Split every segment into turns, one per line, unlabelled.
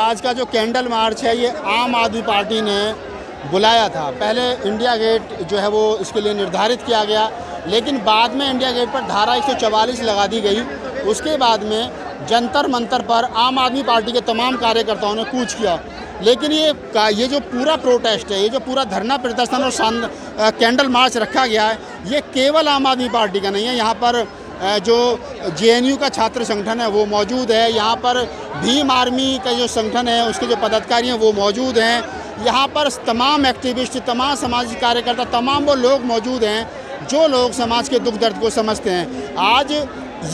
आज का जो कैंडल मार्च है ये आम आदमी पार्टी ने बुलाया था। पहले इंडिया गेट जो है वो इसके लिए निर्धारित किया गया, लेकिन बाद में इंडिया गेट पर धारा 144 लगा दी गई। उसके बाद में जंतर मंतर पर आम आदमी पार्टी के तमाम कार्यकर्ताओं ने कूच किया। लेकिन ये जो पूरा प्रोटेस्ट है, ये जो पूरा धरना प्रदर्शन और कैंडल मार्च रखा गया है, ये केवल आम आदमी पार्टी का नहीं है। यहाँ पर जो JNU का छात्र संगठन है वो मौजूद है, यहाँ पर भीम आर्मी का जो संगठन है उसके जो पदाधिकारी हैं वो मौजूद हैं, यहाँ पर तमाम एक्टिविस्ट, तमाम सामाजिक कार्यकर्ता, तमाम वो लोग मौजूद हैं जो लोग समाज के दुख दर्द को समझते हैं। आज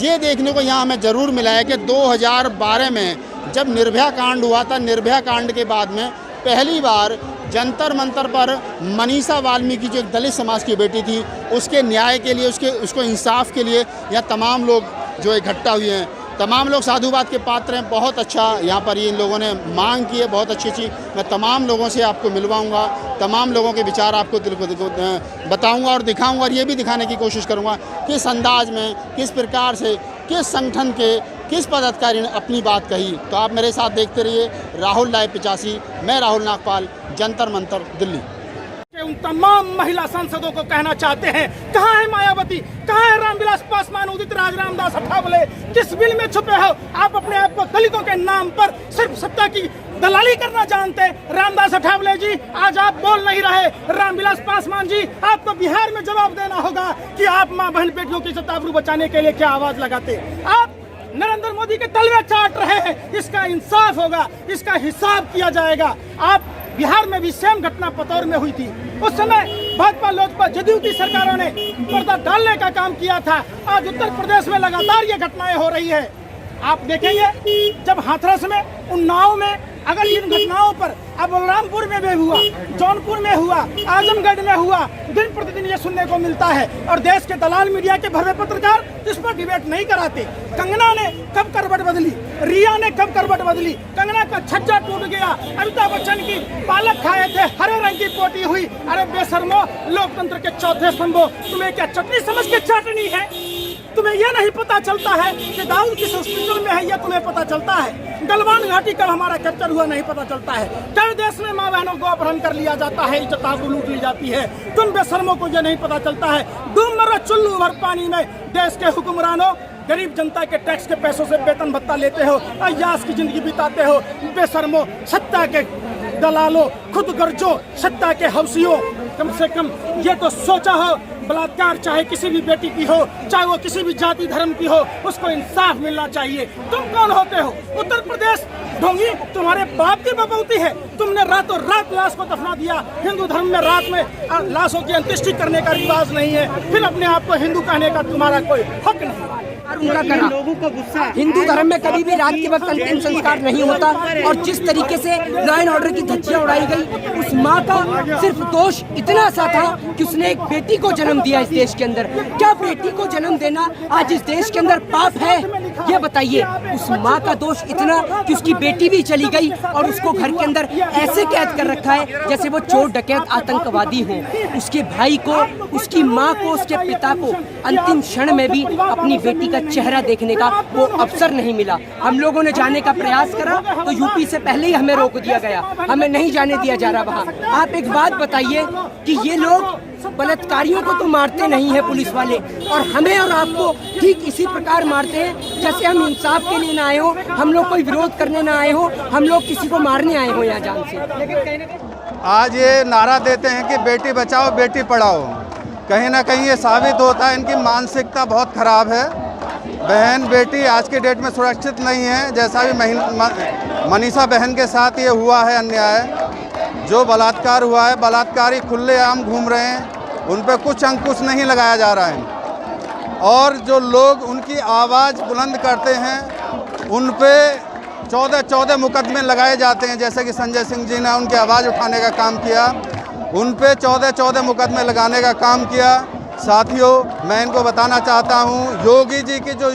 ये देखने को यहाँ हमें ज़रूर मिला है कि 2012 में जब निर्भया कांड हुआ था, निर्भया कांड के बाद में पहली बार जंतर मंतर पर मनीषा वाल्मीकि जो एक दलित समाज की बेटी थी, उसके न्याय के लिए, उसको इंसाफ के लिए यहाँ तमाम लोग जो इकट्ठा हुए हैं, तमाम लोग साधुवाद के पात्र हैं। बहुत अच्छा यहाँ पर इन लोगों ने मांग की है, बहुत अच्छी। मैं तमाम लोगों से आपको मिलवाऊंगा, तमाम लोगों के विचार आपको बताऊंगा और दिखाऊंगा, और ये भी दिखाने की कोशिश करूंगा किस अंदाज में, किस प्रकार से, किस संगठन के किस पदाधिकारी ने अपनी बात कही। तो आप मेरे साथ देखते रहिए राहुल लाइव 85। मैं राहुल नागपाल, जंतर मंतर, दिल्ली।
उन तमाम महिला सांसदों को कहना चाहते हैं, कहाँ है मायावती, कहाँ है रामविलास पासवान, उदित राज, रामदास अठावले, किस बिल में छुपे हो? आप अपने आप को दलितों के नाम पर सिर्फ सत्ता की दलाली करना जानते हैं। रामदास अठावले जी, आज आप बोल नहीं रहे। रामविलास पासवान जी, आपको बिहार में जवाब देना होगा कि आप माँ बहन बेटियों की आबरू बचाने के लिए क्या आवाज लगाते। आप नरेंद्र मोदी के तलवे चाट रहे हैं, इसका इंसाफ होगा, इसका हिसाब किया जाएगा। आप बिहार में भी सेम घटना पतौर में हुई थी। उस समय भाजपा लोजपा जदयू की सरकारों ने पर्दा डालने का काम किया था। आज उत्तर प्रदेश में लगातार ये घटनाएं हो रही है। आप देखेंगे जब हाथरस में, उन्नाव में, अगर इन घटनाओं पर अब बलरामपुर में भी हुआ, जौनपुर में हुआ, आजमगढ़ में हुआ, दिन प्रतिदिन ये सुनने को मिलता है। और देश के दलाल मीडिया के भव्य पत्रकार इस पर डिबेट नहीं कराते। कंगना ने कब करवट बदली, रिया ने कब करवट बदली, कंगना का छज्जा टूट गया, अमिताभ बच्चन की पालक खाए थे, हरे रंग की पोटी हुई। अरे बेशर्मो, लोकतंत्र के चौथे स्तंभों, तुम्हें क्या चटनी समझ के चाटनी है? तुम्हें यह नहीं पता चलता है कि दाऊद किस हॉस्पिटल में है? यह तुम्हें पता चलता है? गलवान घाटी कब हमारा कैप्चर हुआ नहीं पता चलता है? कई देश में माँ बहनों को अपहरण कर लिया जाता है, इज्जत आबरू लूट ली जाती है। तुम बेशर्मों को यह नहीं पता चलता है? डूब मरो चुल्लू भर पानी में। देश के हुक्मरानों, गरीब जनता के टैक्स के पैसों से वेतन भत्ता लेते हो, अय्याश की जिंदगी बिताते हो। बेशर्मो, सत्ता के दलालों, खुद गर्जो, सत्ता के हवसियों, कम से कम ये तो सोचा हो, बलात्कार चाहे किसी भी बेटी की हो, चाहे वो किसी भी जाति धर्म की हो, उसको इंसाफ मिलना चाहिए। तुम कौन होते हो? उत्तर प्रदेश ढोंगी तुम्हारे बाप की बपौती है। तुमने रातों रात लाश को दफना दिया। हिंदू धर्म में रात में लाशों की अंत्येष्टि करने का रिवाज नहीं है, फिर अपने आप को हिंदू कहने का तुम्हारा कोई हक नहीं।
उनका करा लोगों को गुस्सा, हिंदू धर्म में कभी भी रात के वक्त अंतिम संस्कार नहीं होता। और जिस तरीके से लॉ एंड ऑर्डर की धज्जियां उड़ाई गई, उस माँ का सिर्फ दोष इतना सा था कि उसने एक बेटी को जन्म दिया इस देश के अंदर। क्या बेटी को जन्म देना आज इस देश के अंदर पाप है? ये बताइए। उस माँ का दोष इतना कि उसकी बेटी भी चली गई और उसको घर के अंदर ऐसे कैद कर रखा है जैसे वो चोर डकैत आतंकवादी हो। उसके भाई को, उसकी माँ को, उसके पिता को अंतिम क्षण में भी अपनी बेटी का चेहरा देखने का वो अवसर नहीं मिला। हम लोगों ने जाने का प्रयास करा तो यूपी से पहले ही हमें रोक दिया गया, हमें नहीं जाने दिया जा रहा वहाँ। आप एक बात बताइए कि ये लोग बलात्कारियों को तो मारते नहीं है पुलिस वाले, और हमें और आपको ठीक इसी प्रकार मारते हैं जैसे हम इंसाफ के लिए ना आए हो, हम लोग कोई विरोध करने ना आए हो, हम लोग किसी को मारने आए हो यहाँ जान से।
आज ये नारा देते हैं कि बेटी बचाओ बेटी पढ़ाओ, कहीं ना कहीं ये साबित होता है इनकी मानसिकता बहुत खराब है। बहन बेटी आज के डेट में सुरक्षित नहीं है। जैसा भी मनीषा बहन के साथ ये हुआ है अन्याय, जो बलात्कार हुआ है, बलात्कारी खुलेआम घूम रहे हैं, उन पर कुछ अंकुश नहीं लगाया जा रहा है। और जो लोग उनकी आवाज़ बुलंद करते हैं उन पे 14 मुकदमे लगाए जाते हैं। जैसे कि संजय सिंह जी ने उनकी आवाज़ उठाने का काम किया, उन पे 14 मुकदमे लगाने का काम किया। साथियों, मैं इनको बताना चाहता हूँ, योगी जी की जो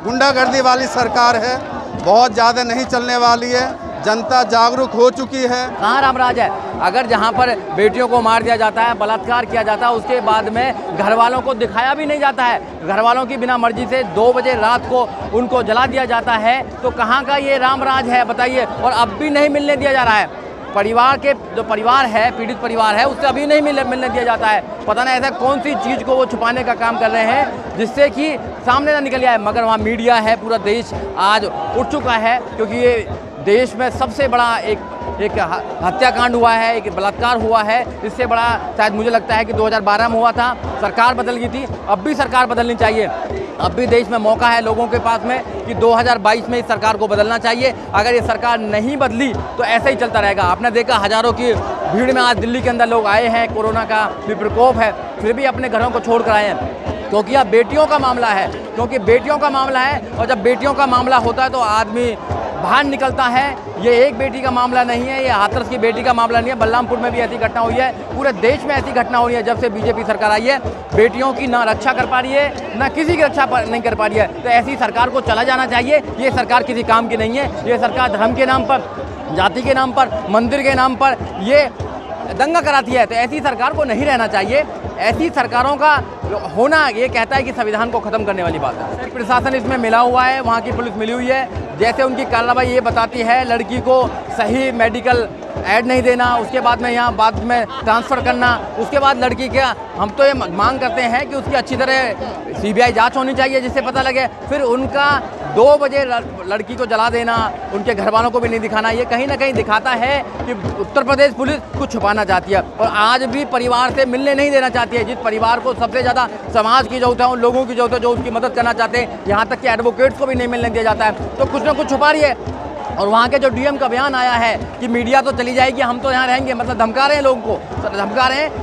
गुंडागर्दी वाली सरकार है बहुत ज़्यादा नहीं चलने वाली है। जनता जागरूक हो चुकी है।
कहाँ राम राज है? अगर जहाँ पर बेटियों को मार दिया जाता है, बलात्कार किया जाता है, उसके बाद में घर वालों को दिखाया भी नहीं जाता है, घर वालों की बिना मर्जी से 2 बजे रात को उनको जला दिया जाता है, तो कहाँ का ये राम राज है बताइए? और अब भी नहीं मिलने दिया जा रहा है। परिवार के जो परिवार है, पीड़ित परिवार है, उससे अभी नहीं मिलने दिया जाता है। पता नहीं ऐसा कौन सी चीज़ को वो छुपाने का काम कर रहे हैं जिससे कि सामने ना निकल आए। मगर वहाँ मीडिया है, पूरा देश आज उठ चुका है, क्योंकि ये देश में सबसे बड़ा एक हत्याकांड हुआ है, एक बलात्कार हुआ है। इससे बड़ा शायद मुझे लगता है कि 2012 में हुआ था, सरकार बदल गई थी। अब भी सरकार बदलनी चाहिए, अब भी देश में मौका है लोगों के पास में कि 2022 में इस सरकार को बदलना चाहिए। अगर ये सरकार नहीं बदली तो ऐसा ही चलता रहेगा। आपने देखा हज़ारों की भीड़ में आज दिल्ली के अंदर लोग आए हैं, कोरोना का भी प्रकोप है, फिर भी अपने घरों को छोड़ कर आए हैं, क्योंकि अब बेटियों का मामला है, क्योंकि बेटियों का मामला है। और जब बेटियों का मामला होता है तो आदमी बाहर निकलता है। ये एक बेटी का मामला नहीं है, ये हाथरस की बेटी का मामला नहीं है, बलरामपुर में भी ऐसी घटना हुई है, पूरे देश में ऐसी घटना हो रही है। जब से बीजेपी सरकार आई है, बेटियों की ना रक्षा कर पा रही है, ना किसी की रक्षा नहीं कर पा रही है। तो ऐसी सरकार को चला जाना चाहिए। ये सरकार किसी काम की नहीं है। ये सरकार धर्म के नाम पर, जाति के नाम पर, मंदिर के नाम पर ये दंगा कराती है। तो ऐसी सरकार को नहीं रहना चाहिए। ऐसी सरकारों का होना ये कहता है कि संविधान को ख़त्म करने वाली बात है। प्रशासन इसमें मिला हुआ है, वहाँ की पुलिस मिली हुई है। जैसे उनकी कार्रवाई ये बताती है, लड़की को सही मेडिकल ऐड नहीं देना, उसके बाद में यहाँ बाद में ट्रांसफ़र करना, उसके बाद लड़की के हम तो ये मांग करते हैं कि उसकी अच्छी तरह CBI जांच होनी चाहिए जिससे पता लगे। फिर उनका 2 बजे लड़की को जला देना, उनके घर वालों को भी नहीं दिखाना, ये कहीं ना कहीं दिखाता है कि उत्तर प्रदेश पुलिस कुछ छुपाना चाहती है और आज भी परिवार से मिलने नहीं देना चाहती है। जिस परिवार को सबसे ज़्यादा समाज की जरूरत है, उन लोगों की जरूरत है जो उसकी मदद करना चाहते हैं, यहाँ तक कि एडवोकेट्स को भी नहीं मिलने दिया जाता है। तो कुछ ना कुछ छुपा रही है। और वहाँ के जो DM का बयान आया है कि मीडिया तो चली जाएगी, हम तो यहाँ रहेंगे, मतलब धमका रहे हैं लोगों को, धमका रहे हैं।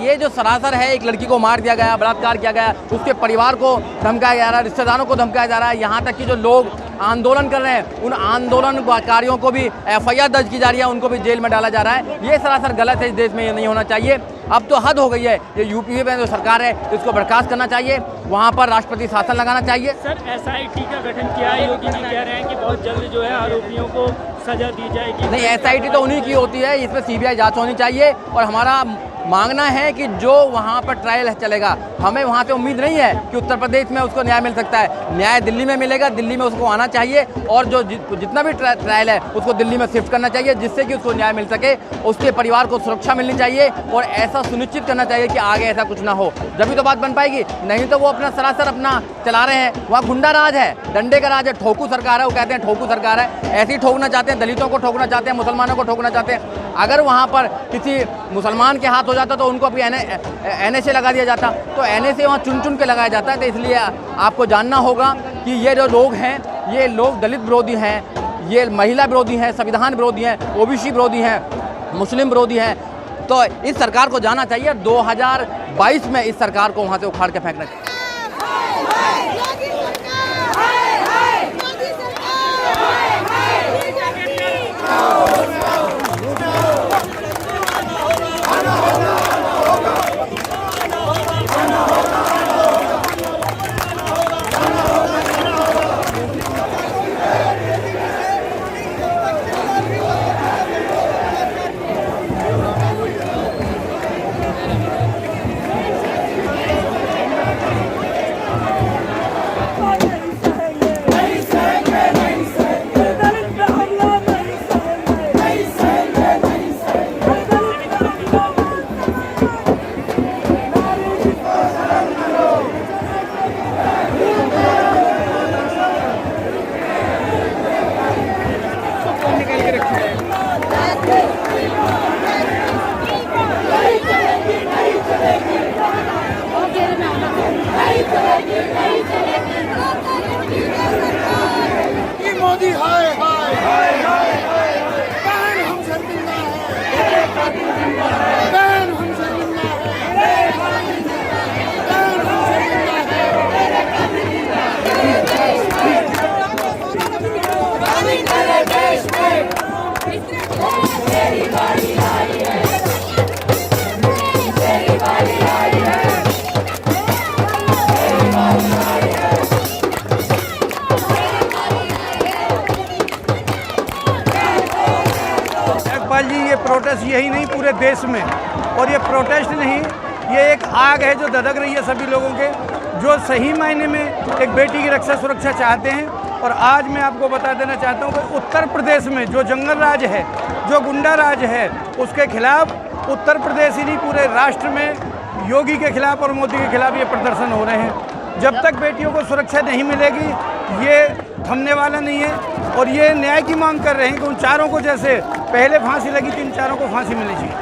ये जो सरासर है, एक लड़की को मार दिया गया, बलात्कार किया गया, उसके परिवार को धमकाया जा रहा है, रिश्तेदारों को धमकाया जा रहा है। यहाँ तक कि जो लोग आंदोलन कर रहे हैं, उन आंदोलनकारियों को भी FIR दर्ज की जा रही है, उनको भी जेल में डाला जा रहा है। ये सरासर गलत है, इस देश में ये नहीं होना चाहिए। अब तो हद हो गई है। ये यूपी में जो सरकार है इसको बर्खास्त करना चाहिए, वहाँ पर राष्ट्रपति शासन लगाना चाहिए।
सर SIT का गठन किया है, योगी जी कह रहे हैं कि बहुत जल्द जो है आरोपियों को सजा दी जाएगी।
नहीं, SIT तो उन्हीं की होती है, इसमें CBI जांच होनी चाहिए। और हमारा मांगना है कि जो वहाँ पर ट्रायल चलेगा, हमें वहाँ से उम्मीद नहीं है कि उत्तर प्रदेश में उसको न्याय मिल सकता है। न्याय दिल्ली में मिलेगा, दिल्ली में उसको आना चाहिए और जो जितना भी ट्रायल है उसको दिल्ली में शिफ्ट करना चाहिए, जिससे कि उसको न्याय मिल सके, उसके परिवार को सुरक्षा मिलनी चाहिए और ऐसा सुनिश्चित करना चाहिए कि आगे ऐसा कुछ ना हो। जब भी तो बात बन पाएगी, नहीं तो वो अपना सरासर अपना चला रहे हैं। वहाँ गुंडा राज है, डंडे का राज है, ठोकू सरकार है। वो कहते हैं ठोकू सरकार है, ऐसे ही ठोकना चाहते हैं, दलितों को ठोकना चाहते हैं, मुसलमानों को ठोकना चाहते हैं। अगर वहाँ पर किसी मुसलमान के हाथ हो जाता तो उनको भी NSA लगा दिया जाता। तो NSA वहाँ चुन चुन के लगाया जाता है। तो इसलिए आपको जानना होगा कि ये जो लोग हैं, ये लोग दलित विरोधी हैं, ये महिला विरोधी हैं, संविधान विरोधी हैं, OBC विरोधी हैं, मुस्लिम विरोधी हैं। तो इस सरकार को जाना चाहिए। 2022 में इस सरकार को वहाँ से उखाड़ के फेंकना चाहिए।
गोपाल जी, ये प्रोटेस्ट यही नहीं पूरे देश में, और ये प्रोटेस्ट नहीं, ये एक आग है जो धधक रही है सभी लोगों के, जो सही मायने में एक बेटी की रक्षा सुरक्षा चाहते हैं। और आज मैं आपको बता देना चाहता हूँ कि उत्तर प्रदेश में जो जंगल राज है, जो गुंडा राज है, उसके खिलाफ उत्तर प्रदेश ही नहीं पूरे राष्ट्र में योगी के खिलाफ और मोदी के खिलाफ ये प्रदर्शन हो रहे हैं। जब तक बेटियों को सुरक्षा नहीं मिलेगी ये थमने वाला नहीं है। और ये न्याय की मांग कर रहे हैं कि उन चारों को जैसे पहले फांसी लगी थी, इन चारों को फांसी मिलनी चाहिए।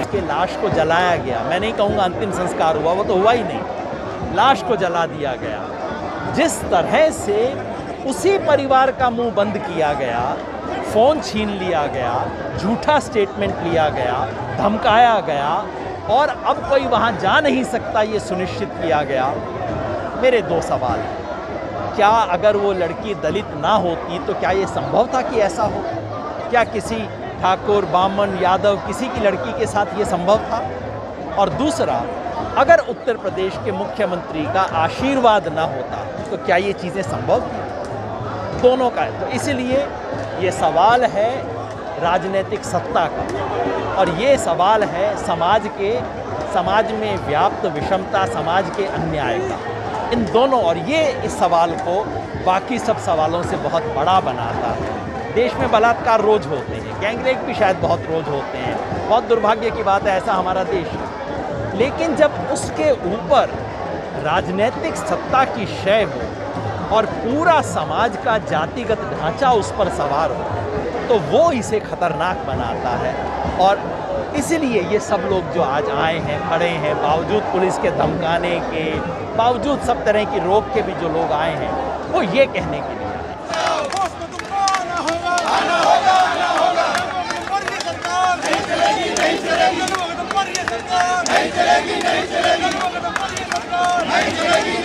के लाश को जलाया गया, मैं नहीं कहूँगा अंतिम संस्कार हुआ, वो तो हुआ ही नहीं, लाश को जला दिया गया। जिस तरह से उसी परिवार का मुंह बंद किया गया, फ़ोन छीन लिया गया, झूठा स्टेटमेंट लिया गया, धमकाया गया और अब कोई वहाँ जा नहीं सकता, ये सुनिश्चित किया गया। मेरे दो सवाल हैं। क्या अगर वो लड़की दलित ना होती तो क्या ये संभव था कि ऐसा हो? क्या किसी ठाकुर, बामन, यादव किसी की लड़की के साथ ये संभव था? और दूसरा, अगर उत्तर प्रदेश के मुख्यमंत्री का आशीर्वाद ना होता तो क्या ये चीज़ें संभव थी? दोनों का है। तो इसलिए ये सवाल है राजनीतिक सत्ता का, और ये सवाल है समाज में व्याप्त विषमता, समाज के अन्याय का। इन दोनों, और ये इस सवाल को बाकी सब सवालों से बहुत बड़ा बनाता है। देश में बलात्कार रोज़ होते हैं, गैंगरेप भी शायद बहुत रोज़ होते हैं, बहुत दुर्भाग्य की बात है, ऐसा हमारा देश है। लेकिन जब उसके ऊपर राजनीतिक सत्ता की शय हो और पूरा समाज का जातिगत ढांचा उस पर सवार हो, तो वो इसे खतरनाक बनाता है। और इसलिए ये सब लोग जो आज आए हैं, खड़े हैं, बावजूद पुलिस के धमकाने के, बावजूद सब तरह की रोक के भी जो लोग आए हैं, वो ये कहने के लिए
नहीं चलेगी।